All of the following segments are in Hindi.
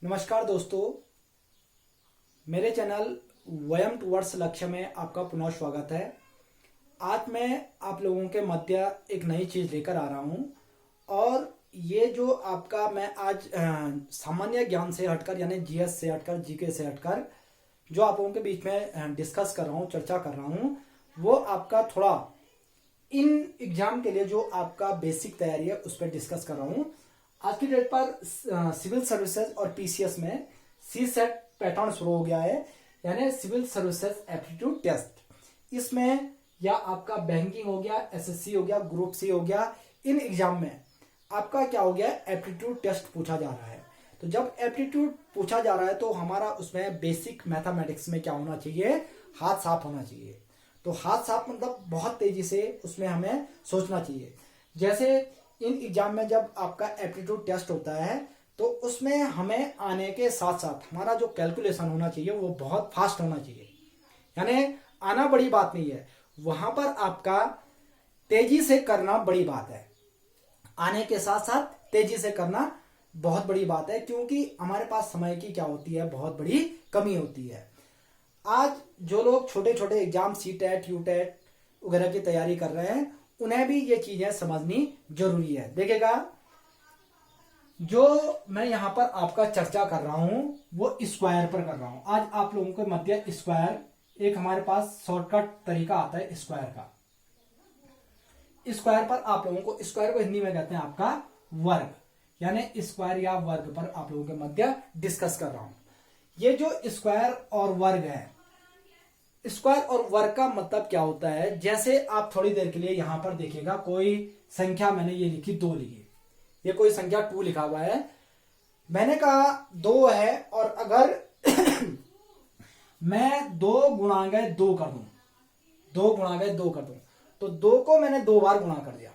नमस्कार दोस्तों, मेरे चैनल वयम टुवर्ड्स लक्ष्य में आपका पुनः स्वागत है। आज मैं आप लोगों के मध्य एक नई चीज़ लेकर आ रहा हूँ और ये जो आपका मैं आज सामान्य ज्ञान से हटकर यानी जीएस से हटकर जीके से हटकर जो आप लोगों के बीच में डिस्कस कर रहा हूँ, चर्चा कर रहा हूँ, वो आपका थोड़ा इन एग्जाम के लिए जो आपका बेसिक तैयारी है उस पर डिस्कस कर रहा हूँ। आज की डेट पर सिविल सर्विसेज और पीसीएस में सी सेट पैटर्न शुरू हो गया है, यानी सिविल सर्विसेज एप्टीट्यूड टेस्ट। इसमें या आपका बैंकिंग हो गया, एसएससी हो गया, ग्रुप सी हो गया, इन एग्जाम में आपका क्या हो गया, एप्टीट्यूड टेस्ट पूछा जा रहा है। तो जब एप्टीट्यूड पूछा जा रहा है तो हमारा उसमें बेसिक मैथमेटिक्स में क्या होना चाहिए, हाथ साफ होना चाहिए। तो हाथ साफ मतलब बहुत तेजी से उसमें हमें सोचना चाहिए। जैसे इन एग्जाम में जब आपका एप्टीट्यूड टेस्ट होता है तो उसमें हमें आने के साथ साथ हमारा जो कैलकुलेशन होना चाहिए वो बहुत फास्ट होना चाहिए। यानी आना बड़ी बात नहीं है, वहां पर आपका तेजी से करना बड़ी बात है। आने के साथ साथ तेजी से करना बहुत बड़ी बात है, क्योंकि हमारे पास समय की क्या होती है, बहुत बड़ी कमी होती है। आज जो लोग छोटे छोटे exam C TET, U TET वगैरह की तैयारी कर रहे हैं, उन्हें भी ये चीजें समझनी जरूरी है। देखिएगा, जो मैं यहाँ पर आपका चर्चा कर रहा हूं वो स्क्वायर पर कर रहा हूं। आज आप लोगों के मध्य स्क्वायर एक हमारे पास शॉर्टकट तरीका आता है स्क्वायर का। स्क्वायर पर आप लोगों को, स्क्वायर को हिंदी में कहते हैं आपका वर्ग, यानी स्क्वायर या वर्ग पर आप लोगों के मध्य डिस्कस कर रहा हूं। ये जो स्क्वायर और वर्ग है, स्क्वायर और वर्ग का मतलब क्या होता है, जैसे आप थोड़ी देर के लिए यहां पर देखिएगा, कोई संख्या मैंने ये लिखी 2 लिखी, ये कोई संख्या 2 लिखा हुआ है। मैंने कहा 2 है और अगर मैं 2 गुणा गए 2 कर दूं, 2 गुणा गए 2 कर दूं, तो 2 को मैंने 2 बार गुणा कर दिया,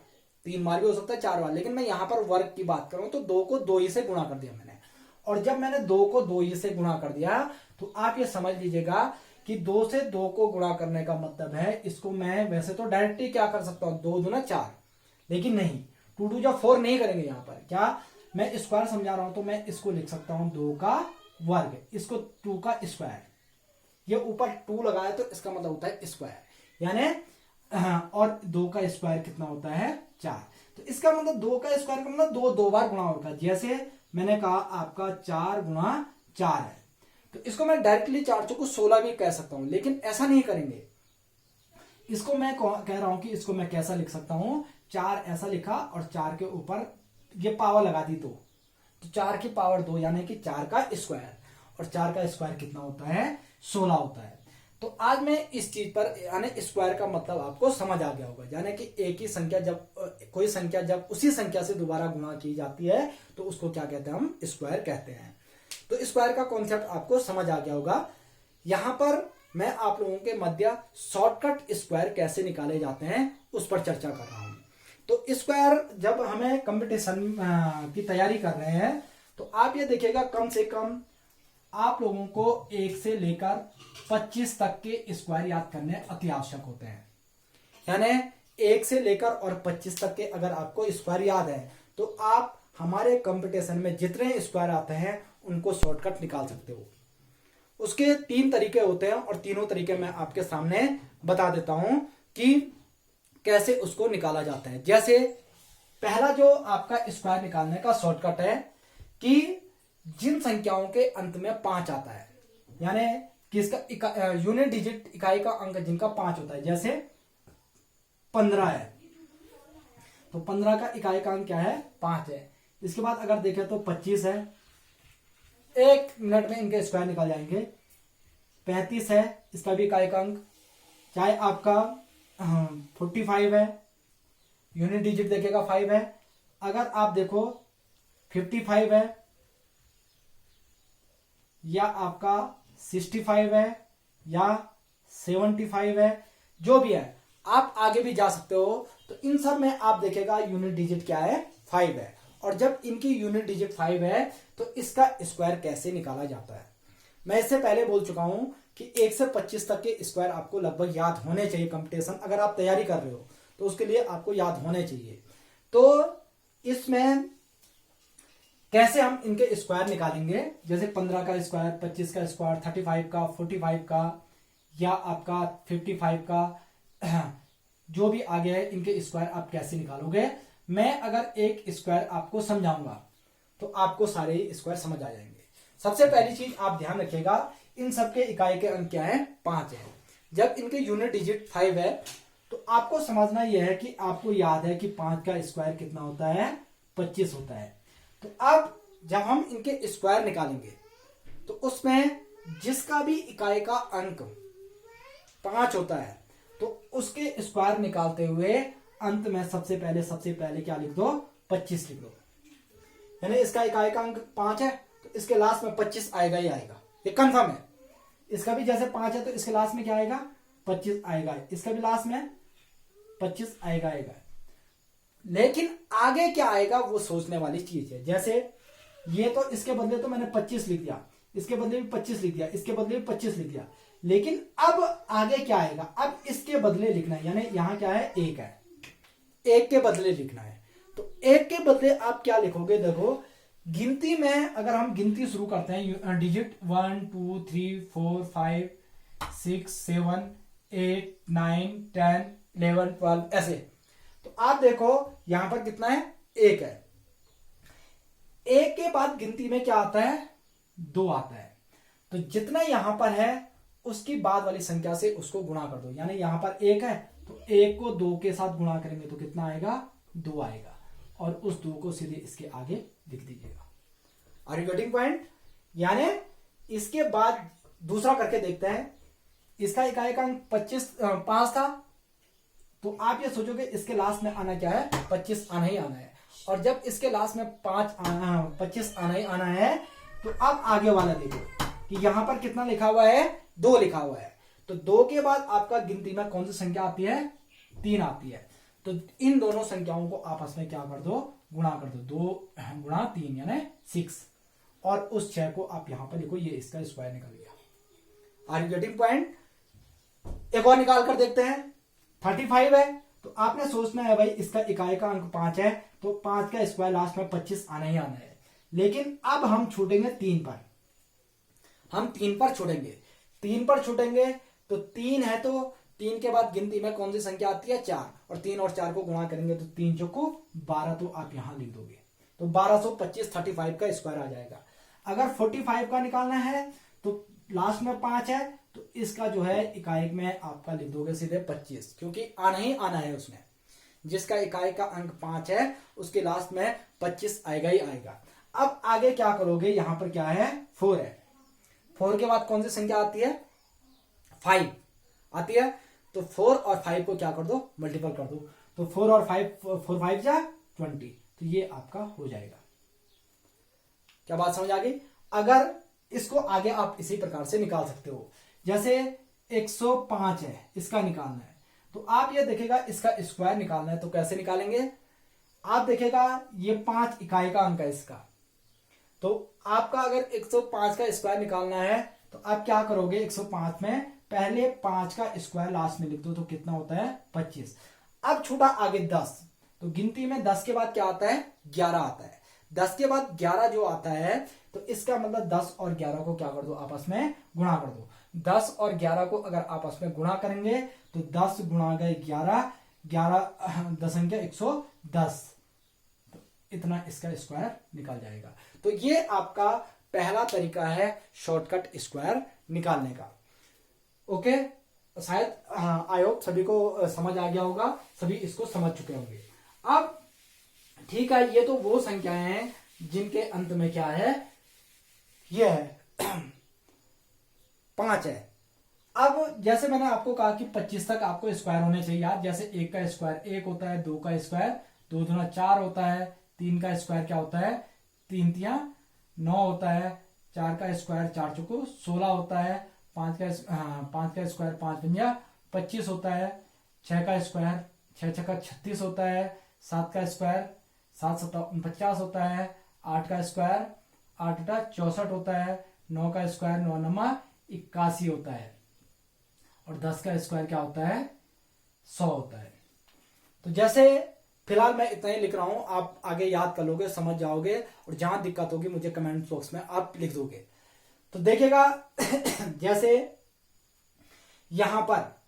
3 बार भी हो सकता है, 4 बार, लेकिन मैं यहां पर वर्ग की बात करूं तो 2 को 2 ही से गुणा कर दिया मैंने। और जब मैंने 2 को 2 ही से गुणा कर दिया तो आप ये समझ लीजिएगा कि 2 से 2 को गुणा करने का मतलब है, इसको मैं वैसे तो डायरेक्टली क्या कर सकता हूं, 2 दूना 4, लेकिन नहीं, 2 2 जा 4 नहीं करेंगे। यहां पर क्या मैं स्क्वायर समझा रहा हूं, तो मैं इसको लिख सकता हूं 2 का वर्ग, इसको 2 का स्क्वायर, ये ऊपर 2 लगाया तो इसका मतलब होता है स्क्वायर, यानी और 2 का स्क्वायर कितना होता है, 4। तो इसका मतलब 2 का स्क्वायर का मतलब 2 2 बार गुणा होगा। जैसे मैंने कहा आपका 4 गुणा 4 है, तो इसको मैं डायरेक्टली 4 को 16 भी कह सकता हूं, लेकिन ऐसा नहीं करेंगे। इसको मैं कह रहा हूं कि इसको मैं कैसा लिख सकता हूं, 4 ऐसा लिखा और 4 के ऊपर ये पावर लगा दी 2, तो 4 की पावर 2 यानी कि 4 का स्क्वायर, और 4 का स्क्वायर कितना होता है, 16 होता है। तो आज मैं इस चीज पर, यानी स्क्वायर का मतलब आपको समझ आ गया होगा, यानी कि एक ही संख्या जब कोई संख्या जब उसी संख्या से दोबारा गुणा की जाती है तो उसको क्या कहते हैं, हम स्क्वायर कहते हैं। तो स्क्वायर का कॉन्सेप्ट आपको समझ आ गया होगा। यहां पर मैं आप लोगों के मध्य शॉर्टकट स्क्वायर कैसे निकाले जाते हैं उस पर चर्चा कर रहा हूं। तो स्क्वायर जब हमें कंपटीशन की तैयारी कर रहे हैं तो आप ये देखिएगा, कम से कम आप लोगों को 1 से लेकर 25 तक के स्क्वायर याद करने अति आवश्यक होते हैं। यानी 1 से लेकर और 25 तक के अगर आपको स्क्वायर याद है तो आप हमारे कंपटीशन में जितने स्क्वायर आते हैं उनको शॉर्टकट निकाल सकते हो। उसके 3 तरीके होते हैं और तीनों तरीके मैं आपके सामने बता देता हूं कि कैसे उसको निकाला जाता है। जैसे पहला जो आपका स्क्वायर निकालने का शॉर्टकट है कि जिन संख्याओं के अंत में 5 आता है, यानी किसका यूनिट डिजिट इकाई का अंक जिनका 5 होता है, जैसे 15 है तो 15 का इकाई का अंक क्या है, 5 है। इसके बाद अगर देखें तो 25 है, 1 मिनट में इनके स्क्वायर निकाल जाएंगे। 35 है, इसका भी इकाई का अंक, चाहे आपका 45 है, यूनिट डिजिट देखेगा 5 है। अगर आप देखो 55 है या आपका 65 है या 75 है, जो भी है आप आगे भी जा सकते हो। तो इन सब में आप देखेगा यूनिट डिजिट क्या है, 5 है। और जब इनकी यूनिट डिजिट 5 है तो इसका स्क्वायर कैसे निकाला जाता है, मैं इससे पहले बोल चुका हूं कि 1 से 25 तक के स्क्वायर आपको लगभग याद होने चाहिए। कंपटीशन अगर आप तैयारी कर रहे हो तो उसके लिए आपको याद होने चाहिए। तो इसमें कैसे हम इनके स्क्वायर निकालेंगे, जैसे 15 का स्क्वायर, 25 का स्क्वायर, 35 का, 45 का, या आपका 55 का, जो भी आगे है इनके स्क्वायर आप कैसे निकालोगे। मैं अगर एक स्क्वायर आपको समझाऊंगा तो आपको सारे स्क्वायर समझ आ जाएंगे। सबसे पहली चीज आप ध्यान रखिएगा, इन सबके इकाई के अंक क्या है, 5 है। जब इनके यूनिट डिजिट 5 है तो आपको समझना यह है कि आपको याद है कि 5 का स्क्वायर कितना होता है, 25 होता है। तो अब जब हम इनके स्क्वायर निकालेंगे तो उसमें जिसका भी इकाई का अंक 5 होता है तो उसके स्क्वायर निकालते हुए अंत में सबसे पहले क्या लिख दो, 25 लिख दो। यानी इसका इकाई का अंक 5 है तो इसके लास्ट में 25 आएगा ही आएगा, ये कंफर्म है। इसका भी जैसे 5 है तो इसके लास्ट में क्या आएगा, 25 आएगा, इसका भी लास्ट में 25 आएगा। लेकिन आगे क्या आएगा वो सोचने वाली चीज है। जैसे ये तो इसके बदले तो मैंने 25 लिख दिया, इसके बदले भी 25 लिख दिया, इसके बदले भी 25 लिख दिया, लेकिन अब आगे क्या आएगा, अब इसके बदले लिखना है। यानी यहां क्या है, 1 है, 1 के बदले लिखना है। तो 1 के बदले आप क्या लिखोगे, देखो गिनती में अगर हम गिनती शुरू करते हैं डिजिट 1 2 3 4 5 6 7 8 9 10 11 12 ऐसे, तो आप देखो यहां पर कितना है, 1 है। 1 के बाद गिनती में क्या आता है, 2 आता है। तो जितना यहां पर है उसकी बाद वाली संख्या से उसको गुणा कर दो। यानी यहां पर 1 है तो 1 को 2 के साथ गुणा करेंगे तो कितना आएगा, 2 आएगा, और उस 2 को सीधे इसके आगे लिख दीजिएगा। Are you getting point. यानी इसके बाद दूसरा करके देखते हैं। इसका इकाई का अंक 5 था, तो आप ये सोचोगे इसके लास्ट में आना क्या है, 25 आना ही आना है। और जब इसके लास्ट में 25 आना ही आना है तो अब आगे वाला देखो कि यहां पर कितना लिखा हुआ है, 2 लिखा हुआ है। तो 2 के बाद आपका गिनती में कौन सी संख्या आती है, 3 आती है। तो इन दोनों संख्याओं को आपस में क्या कर दो, गुणा कर दो, 2 गुणा 3 यानी 6, और उस 6 को आप यहां पर लिखो, ये इसका स्क्वायर निकल गया। Are you getting point. एक और निकाल कर देखते हैं। 35 है तो आपने सोचना है भाई इसका इकाई का अंक 5 है तो 5 का स्क्वायर लास्ट में 25 आना ही आना है। लेकिन अब हम छूटेंगे 3 पर, हम 3 पर छूटेंगे। 3 पर छूटेंगे तो 3 है तो 3 के बाद गिनती में कौन सी संख्या आती है, 4, और 3 और 4 को गुणा करेंगे तो 3 चौको 12, तो आप यहां लिख दोगे तो 1225 35 का स्क्वायर आ जाएगा। अगर 45 का निकालना है तो लास्ट में 5 है तो इसका जो है इकाई में आपका लिख दोगे सीधे 25, क्योंकि आना ही आना है उसमें। जिसका इकाई का अंक 5 है उसके लास्ट में 25 आएगा ही आएगा। अब आगे क्या करोगे, यहां पर क्या है, 4 है। 4 के बाद कौन सी संख्या आती है, 5 आती है। तो 4 और 5 को क्या कर दो, मल्टीपल कर दो। तो 4 और 5 4 5 जा 20, तो ये आपका हो जाएगा। क्या बात समझ आ गई। अगर इसको आगे आप इसी प्रकार से निकाल सकते हो। जैसे 105 है, इसका निकालना है तो आप ये देखेगा इसका स्क्वायर निकालना है तो कैसे निकालेंगे। आप देखेगा ये 5 इकाई का अंक है इसका, तो आपका अगर 105 का स्क्वायर निकालना है तो आप क्या करोगे, 105 में पहले 5 का स्क्वायर लास्ट में लिख दो तो कितना होता है, 25। अब छूटा आगे 10, तो गिनती में 10 के बाद क्या आता है, 11 आता है। 10 के बाद 11 जो आता है तो इसका मतलब 10 और 11 को क्या कर दो, आपस में गुणा कर दो। 10 और 11 को अगर आपस में गुणा करेंगे तो 10 गुणा गए 11, 11 10 अंक 110, तो इतना इसका स्क्वायर निकल जाएगा। तो ये आपका पहला तरीका है शॉर्टकट स्क्वायर निकालने का। ओके, शायद आई होप सभी को समझ आ गया होगा, सभी इसको समझ चुके होंगे। अब ठीक है, ये तो वो संख्याएं हैं जिनके अंत में क्या है, ये है 5 है। अब जैसे मैंने आपको कहा कि 25 तक आपको स्क्वायर होने चाहिए याद। जैसे 1 का स्क्वायर 1 होता है, 2 का स्क्वायर 2 दूना 4 होता है, 3 का स्क्वायर क्या होता है, 3 तियां 9 होता है, 4 का स्क्वायर 4 चौको 16 होता है, 5 का स्क्वायर 5 पंजा 25 होता है, 6 का स्क्वायर 6 छक्का 36 होता है, 7 का स्क्वायर 7 सत्ता 49 होता है, 8 का स्क्वायर 8 अट्ठा 64 होता है, 9 का स्क्वायर 9 नमा 81 होता है, और 10 का स्क्वायर क्या होता है, 100 होता है। तो जैसे फिलहाल मैं इतना ही लिख रहा हूं, आप आगे याद कर लोगे, समझ जाओगे, और जहां दिक्कत होगी मुझे कमेंट बॉक्स में आप लिख दोगे। तो देखिएगा जैसे यहां पर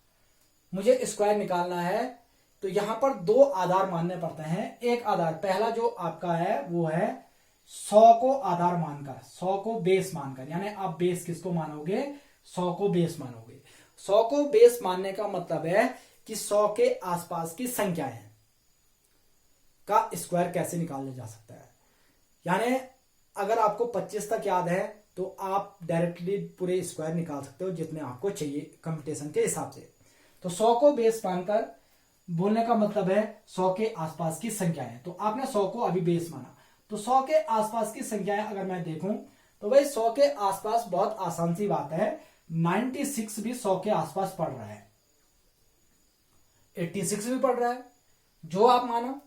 मुझे स्क्वायर निकालना है, तो यहां पर दो आधार मानने पड़ते हैं। एक आधार, पहला जो आपका है वो है 100 को आधार मानकर, 100 को बेस मानकर, यानी आप बेस किसको मानोगे, 100 को बेस मानोगे। 100 को बेस मानने का मतलब है कि 100 के आसपास की संख्याएं का स्क्वायर कैसे निकाला जा सकता है। यानी अगर आपको 25 तक याद है तो आप डायरेक्टली पूरे स्क्वायर निकाल सकते हो जितने आपको चाहिए कंप्यूटेशन के हिसाब से। तो 100 को बेस मानकर बोलने का मतलब है 100 के आसपास की संख्याएं। तो आपने 100 को अभी बेस माना, तो 100 के आसपास की संख्याएं अगर मैं देखूं तो भाई 100 के आसपास बहुत आसान सी बात है, 96 भी 100 के आसपास पड़ रहा है, 86 भी पड़ रहा है, जो आप मानो।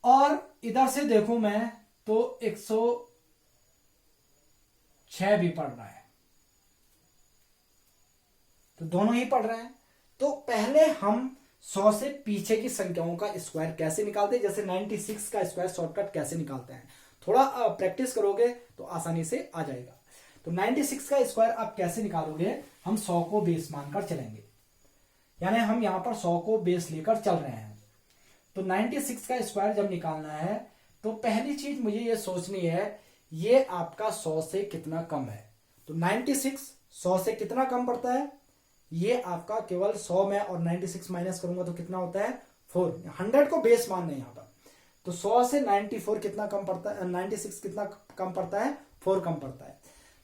और इधर से देखूं मैं तो 106 भी पड़ रहा है, तो दोनों ही पड़ रहे हैं। तो पहले हम 100 से पीछे की संख्याओं का स्क्वायर कैसे निकालते हैं, जैसे 96 का स्क्वायर शॉर्टकट कैसे निकालते हैं, थोड़ा प्रैक्टिस करोगे तो आसानी से आ जाएगा। तो 96 का स्क्वायर आप कैसे निकालोगे, हम 100 को बेस मानकर चलेंगे, यानी हम यहां पर 100 को बेस लेकर चल रहे हैं। तो 96 का स्क्वायर जब निकालना है तो पहली चीज मुझे ये सोचनी है, ये आपका 100 से कितना कम है। तो 96 100 से कितना कम पड़ता है, ये आपका केवल 100 में, और 96 माइनस करूंगा तो कितना होता है 4। 100 को बेस मानना है यहां पर। तो 100 से 94 कितना कम पड़ता है, 96 कितना कम पड़ता है, 4 कम पड़ता है।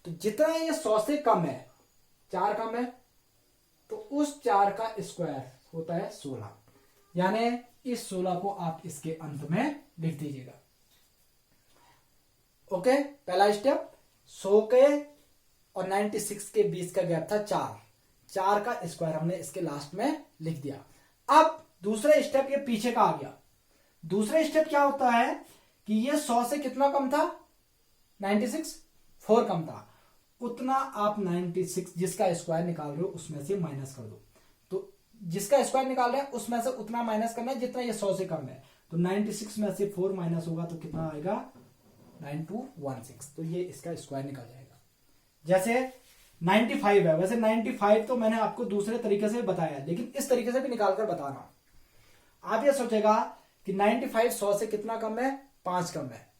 तो जितना ये 100 से कम है, 4 कम है, तो उस 4 का स्क्वायर होता है 16, यानी इस 16 को आप इसके अंत में लिख दीजिएगा। ओके, पहला स्टेप 100 के और 96 के बीच का गैप था 4 का स्क्वायर हमने इसके लास्ट में लिख दिया। अब दूसरा स्टेप ये पीछे का आ गया। दूसरा स्टेप क्या होता है कि ये 100 से कितना कम था, 96, 4 कम था, उतना आप 96 जिसका स्क्वायर निकाल रहे हो उसमें से माइनस कर दो। तो जिसका स्क्वायर निकाल रहे हैं उसमें से उतना माइनस करना है जितना ये 100 से कम है। तो 96 में से 4 माइनस होगा तो कितना आएगा, 9216। तो ये इसका स्क्वायर निकल जाएगा। जैसे 95 है, वैसे 95 तो मैंने आपको दूसरे तरीके से बताया, लेकिन इस तरीके से भी निकालकर बताना। आप ये सोचेगा कि 95 100 से कितना कम है, 5 कम है।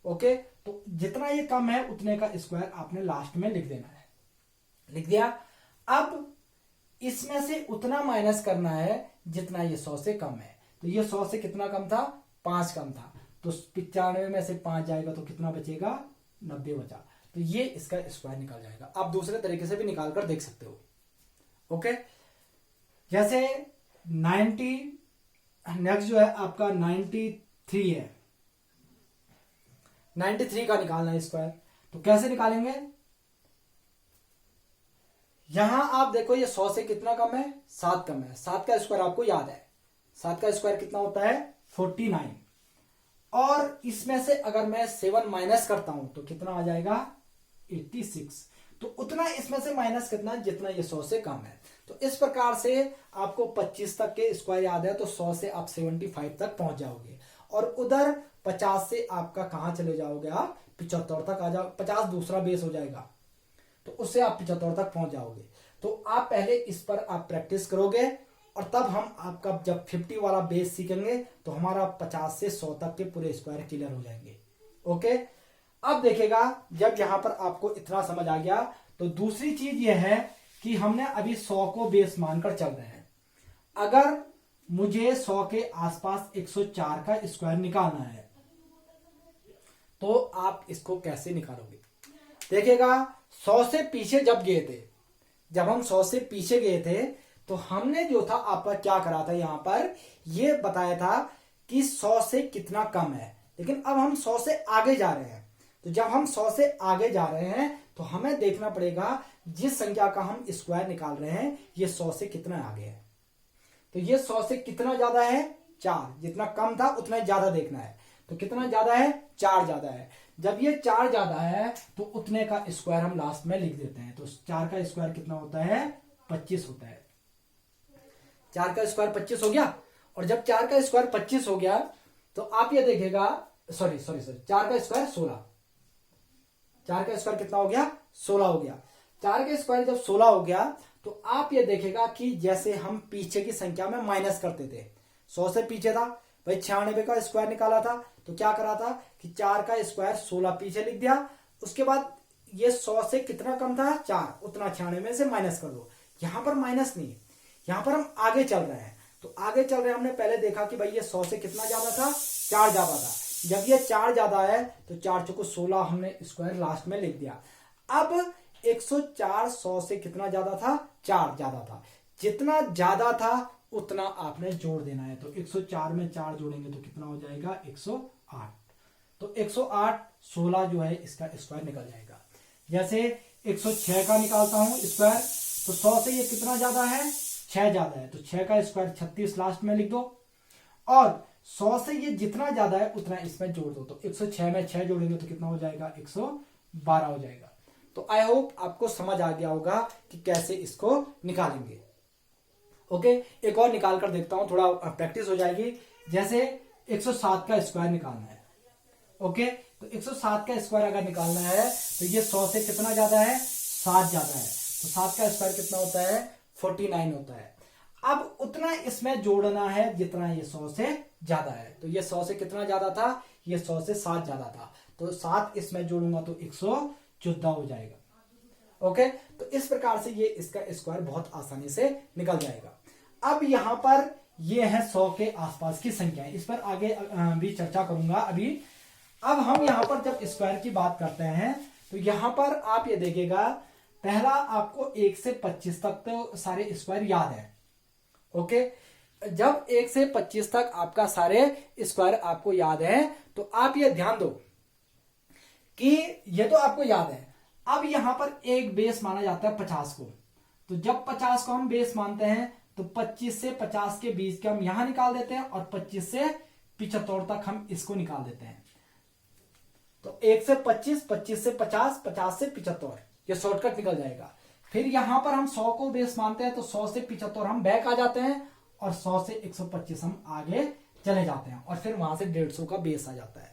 ओके, तो जितना ये कम है उतने का स्क्वायर आपने लास्ट में लिख देना है। लिख दिया। अब इसमें से उतना माइनस करना है जितना ये 100 से कम है। तो ये 100 से कितना कम था, 5 कम था, तो 95 में से 5 जाएगा तो कितना बचेगा, 90 बचा। तो ये इसका स्क्वायर निकल जाएगा। आप दूसरे तरीके से भी निकाल कर देख सकते हो। ओके, जैसे 90, नेक्स्ट जो है आपका 93 है, 93 का निकालना है स्क्वायर। तो कैसे निकालेंगे, यहां आप देखो ये 100 से कितना कम है, 7 कम है। 7 का स्क्वायर आपको याद है, 7 का स्क्वायर कितना होता है, 49। और इसमें से अगर मैं 7 माइनस करता हूं तो कितना आ जाएगा, 86। तो उतना इसमें से माइनस करना जितना ये 100 से कम है। तो इस प्रकार से आपको 25 तक के स्क्वायर याद है, तो 100 से आप 75 तक पहुंच जाओगे। और उधर 50 से आपका कहां चले जाओगे, आप 75 तक आ जाओ। 50 दूसरा बेस हो जाएगा, तो उससे आप 75 तक पहुंच जाओगे। तो आप पहले इस पर आप प्रैक्टिस करोगे, और तब हम आपका जब 50 वाला बेस सीखेंगे तो हमारा 50 से 100 तक के पूरे स्क्वायर क्लियर हो जाएंगे। ओके, अब देखिएगा जब यहां पर आपको इतना समझ आ गया, तो दूसरी चीज यह है कि हमने अभी 100 को बेस मानकर चल रहे हैं। अगर मुझे 100 के आसपास 104 का स्क्वायर निकालना है, तो आप इसको कैसे निकालोगे। देखिएगा 100 से पीछे जब गए थे, जब हम 100 से पीछे गए थे, तो हमने जो था आपका क्या करा था, यहां पर ये बताया था कि 100 से कितना कम है। लेकिन अब हम 100 से आगे जा रहे हैं, तो जब हम 100 से आगे जा रहे हैं तो हमें देखना पड़ेगा जिस संख्या का हम स्क्वायर निकाल रहे हैं ये 100 से कितना आगे है। तो ये 100 से कितना ज्यादा है, 4। जितना कम था उतना ज्यादा देखना है। तो कितना ज्यादा है, 4 ज्यादा है। जब ये 4 ज्यादा है तो उतने का स्क्वायर हम लास्ट में लिख देते हैं। तो 4 का स्क्वायर कितना होता है, 25 होता है। 4 का स्क्वायर 25 हो गया। और जब 4 का स्क्वायर 25 हो गया तो आप ये देखेगा, सॉरी 4 का स्क्वायर 16, 4 का स्क्वायर कितना हो गया 16 हो गया। 4 का स्क्वायर जब 16 हो गया तो आप ये देखेगा कि जैसे हम पीछे की संख्या में माइनस करते थे, 100 से पीछे था भाई 96 का स्क्वायर निकाला था, तो क्या करा था कि 4 का स्क्वायर 16 पीछे लिख दिया, उसके बाद ये 100 से कितना कम था 4, उतना 96 में से माइनस कर दो। यहां पर माइनस नहीं, यहां पर हम आगे चल रहे हैं, तो आगे चल रहे हैं, हमने पहले देखा कि भाई ये 100 से कितना ज्यादा था 4 ज्यादा था, जब ये 4 ज्यादा है तो 4 चौको 16 हमने स्क्वायर लास्ट में लिख दिया। अब 104 100 से कितना ज्यादा था 4 ज्यादा था, जितना ज्यादा था उतना आपने जोड़ देना है। तो 104 में 4 जोड़ेंगे तो कितना हो जाएगा 108, तो 108 16 जो है इसका स्क्वायर निकल जाएगा। जैसे 106 का निकालता हूं स्क्वायर, तो 100 से ये कितना ज्यादा है 6 ज्यादा है, तो 6 का स्क्वायर 36 लास्ट में लिख दो, और 100 से ये जितना ज्यादा है उतना इसमें जोड़ दो, तो 106 में 6 जोड़ेंगे तो कितना हो जाएगा 112 हो जाएगा। तो आई होप आपको समझ आ गया होगा कि कैसे इसको निकालेंगे। ओके, एक और निकाल कर देखता हूं, थोड़ा प्रैक्टिस हो जाएगी। जैसे 107 का स्क्वायर निकालना है, ओके, तो 107 का स्क्वायर अगर निकालना है तो ये 100 से कितना ज्यादा है 7 ज्यादा है, तो 7 का स्क्वायर कितना होता है 49 होता है। अब उतना इसमें जोड़ना है जितना ये 100 से ज्यादा है, तो ये 100 से कितना ज्यादा था, ये 100 से 7 ज्यादा था, तो 7 इसमें जोड़ूंगा तो 114 हो जाएगा। ओके, तो इस प्रकार से ये इसका स्क्वायर बहुत आसानी से निकल जाएगा। अब यहां पर ये है 100 के आसपास की संख्या, इस पर आगे भी चर्चा करूंगा अभी। अब हम यहां पर जब स्क्वायर की बात करते हैं तो यहां पर आप ये देखिएगा, पहला आपको 1 से 25 तक तो सारे स्क्वायर याद है। ओके, जब 1 से 25 तक आपका सारे स्क्वायर आपको याद है तो आप ये ध्यान दो कि ये तो आपको याद है। अब यहां पर एक बेस माना जाता है 50 को, तो जब 50 को हम बेस मानते हैं तो 25 से 50 के बीच के हम यहां निकाल देते हैं, और 25 से 75 तक हम इसको निकाल देते हैं। तो 1 से 25, 25 से 50, 50 से 75, ये शॉर्टकट निकल जाएगा। फिर यहां पर हम 100 को बेस मानते हैं तो 100 से 75 हम बैक आ जाते हैं, और 100 से 125 हम आगे चले जाते हैं, और फिर वहां से 150 का बेस आ जाता है।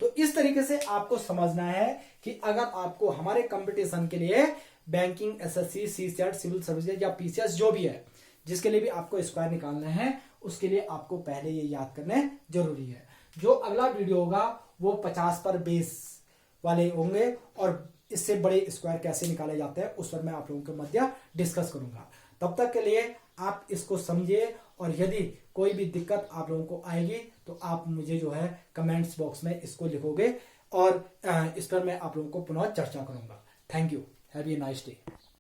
तो इस तरीके से आपको समझना है कि अगर आपको हमारे कंपटीशन के लिए banking, SSC, CSAT, civil services या पीसीएस जो भी है, जिसके लिए भी आपको स्क्वायर निकालना है, उसके लिए आपको पहले ये याद करने जरूरी है। जो अगला वीडियो होगा वो 50 पर बेस वाले होंगे, और इससे बड़े स्क्वायर कैसे निकाले जाते हैं उस पर मैं आप लोगों के मध्य डिस्कस करूंगा। तब तक के लिए आप इसको समझिए, और यदि कोई भी दिक्कत आप लोगों को आएगी तो आप मुझे जो है कमेंट्स बॉक्स में इसको लिखोगे, और इस पर मैं आप लोगों को पुनः चर्चा करूंगा। Thank you, have a nice day.